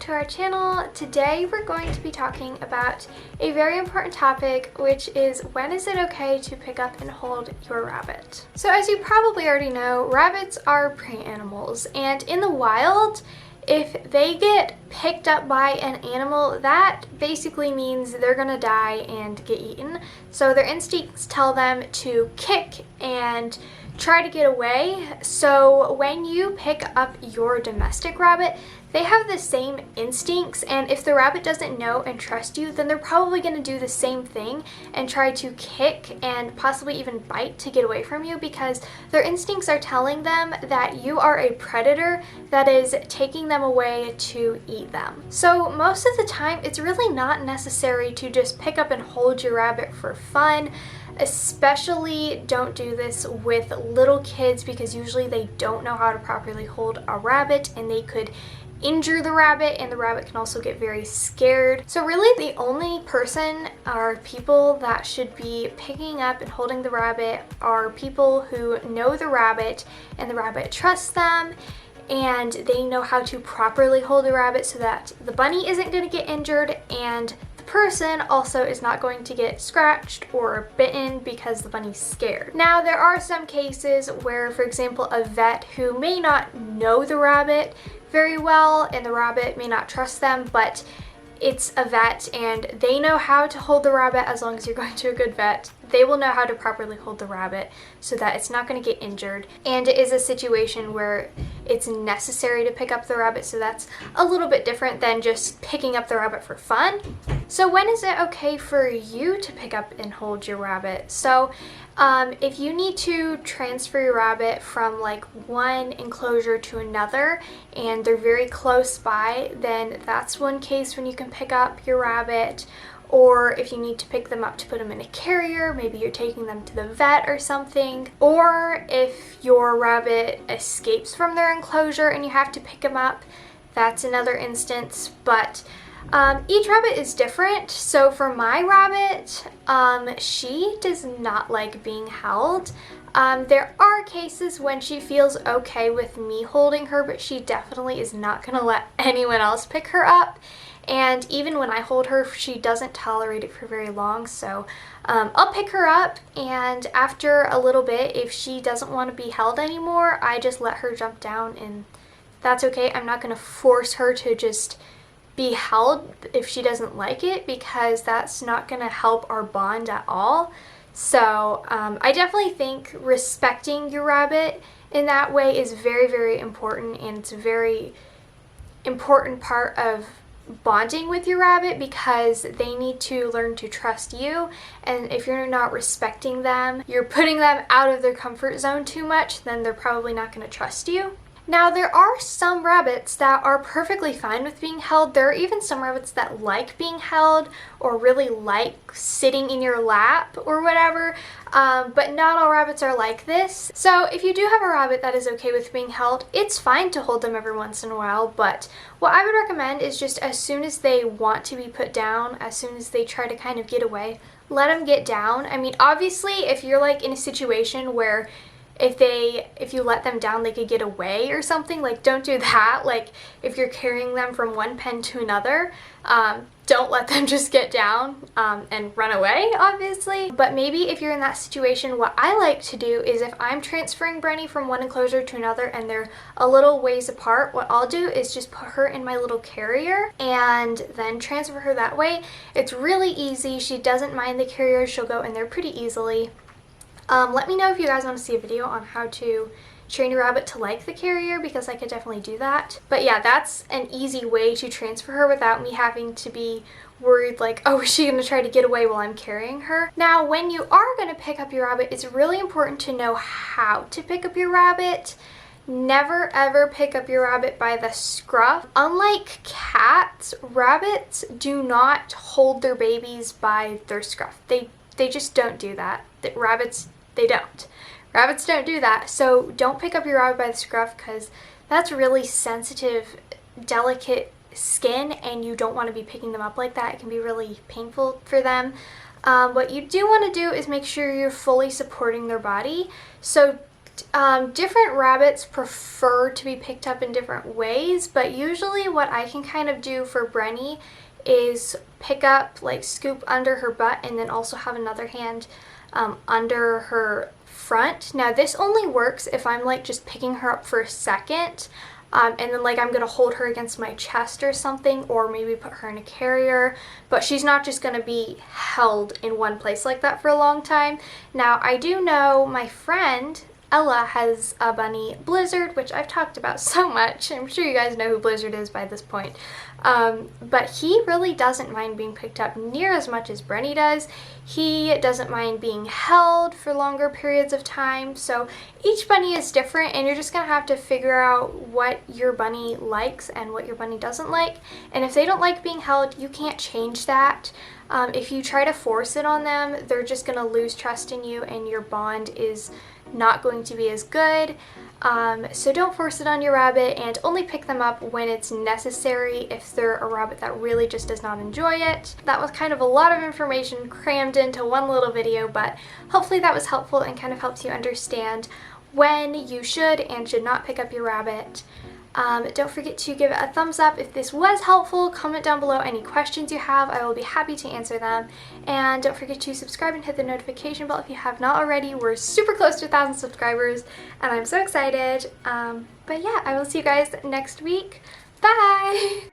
to our channel. Today we're going to be talking about a very important topic, which is when is it okay to pick up and hold your rabbit? So as you probably already know, rabbits are prey animals, and in the wild, if they get picked up by an animal, that basically means they're gonna die and get eaten. So their instincts tell them to kick and try to get away. So when you pick up your domestic rabbit, they have the same instincts, and if the rabbit doesn't know and trust you, then they're probably going to do the same thing and try to kick and possibly even bite to get away from you, because their instincts are telling them that you are a predator that is taking them away to eat them. So most of the time, it's really not necessary to just pick up and hold your rabbit for fun. Especially don't do this with little kids, because usually they don't know how to properly hold a rabbit and they could injure the rabbit, and the rabbit can also get very scared. So really the only person or people that should be picking up and holding the rabbit are people who know the rabbit and the rabbit trusts them, and they know how to properly hold the rabbit so that the bunny isn't going to get injured and person also is not going to get scratched or bitten because the bunny's scared. Now, there are some cases where, for example, a vet who may not know the rabbit very well and the rabbit may not trust them, but it's a vet and they know how to hold the rabbit. As long as you're going to a good vet, they will know how to properly hold the rabbit so that it's not going to get injured. And it is a situation where it's necessary to pick up the rabbit, so that's a little bit different than just picking up the rabbit for fun. So when is it okay for you to pick up and hold your rabbit? So if you need to transfer your rabbit from like one enclosure to another and they're very close by, then that's one case when you can pick up your rabbit. Or if you need to pick them up to put them in a carrier, maybe you're taking them to the vet or something. Or if your rabbit escapes from their enclosure and you have to pick them up, that's another instance. But each rabbit is different. So for my rabbit, she does not like being held. There are cases when she feels okay with me holding her, but she definitely is not going to let anyone else pick her up. And even when I hold her, she doesn't tolerate it for very long. So I'll pick her up, and after a little bit, if she doesn't want to be held anymore, I just let her jump down, and that's okay. I'm not going to force her to just be held if she doesn't like it, because that's not going to help our bond at all. So I definitely think respecting your rabbit in that way is very, very important, and it's a very important part of bonding with your rabbit, because they need to learn to trust you, and if you're not respecting them, you're putting them out of their comfort zone too much, then they're probably not going to trust you. Now, there are some rabbits that are perfectly fine with being held. There are even some rabbits that like being held or really like sitting in your lap or whatever, but not all rabbits are like this. So if you do have a rabbit that is okay with being held, it's fine to hold them every once in a while, but what I would recommend is just as soon as they want to be put down, as soon as they try to kind of get away, let them get down. I mean, obviously, if you're like in a situation where if you let them down, they could get away or something, like don't do that. Like if you're carrying them from one pen to another, don't let them just get down and run away, obviously. But maybe if you're in that situation, what I like to do is if I'm transferring Brenny from one enclosure to another and they're a little ways apart, what I'll do is just put her in my little carrier and then transfer her that way. It's really easy. She doesn't mind the carrier. She'll go in there pretty easily. Let me know if you guys want to see a video on how to train your rabbit to like the carrier, because I could definitely do that. But yeah, that's an easy way to transfer her without me having to be worried like, oh, is she going to try to get away while I'm carrying her? Now, when you are going to pick up your rabbit, it's really important to know how to pick up your rabbit. Never ever pick up your rabbit by the scruff. Unlike cats, rabbits do not hold their babies by their scruff. They just don't do that. Rabbits, they don't. Rabbits don't do that. So don't pick up your rabbit by the scruff, because that's really sensitive, delicate skin, and you don't want to be picking them up like that. It can be really painful for them. What you do want to do is make sure you're fully supporting their body. So Different rabbits prefer to be picked up in different ways, but usually what I can kind of do for Brenny is pick up, like scoop under her butt, and then also have another hand under her front. Now this only works if I'm like just picking her up for a second, and then like I'm gonna hold her against my chest or something, or maybe put her in a carrier, but she's not just gonna be held in one place like that for a long time. Now I do know my friend Ella has a bunny, Blizzard, which I've talked about so much. I'm sure you guys know who Blizzard is by this point. But he really doesn't mind being picked up near as much as Brenny does. He doesn't mind being held for longer periods of time. So each bunny is different, and you're just gonna have to figure out what your bunny likes and what your bunny doesn't like. And if they don't like being held, you can't change that. If you try to force it on them, they're just gonna lose trust in you, and your bond is not going to be as good. So don't force it on your rabbit, and only pick them up when it's necessary if they're a rabbit that really just does not enjoy it. That was kind of a lot of information crammed into one little video, but hopefully that was helpful and kind of helps you understand when you should and should not pick up your rabbit. Don't forget to give it a thumbs up if this was helpful. Comment down below any questions you have. I will be happy to answer them. And don't forget to subscribe and hit the notification bell if you have not already. We're super close to 1,000 subscribers, and I'm so excited. But yeah, I will see you guys next week. Bye!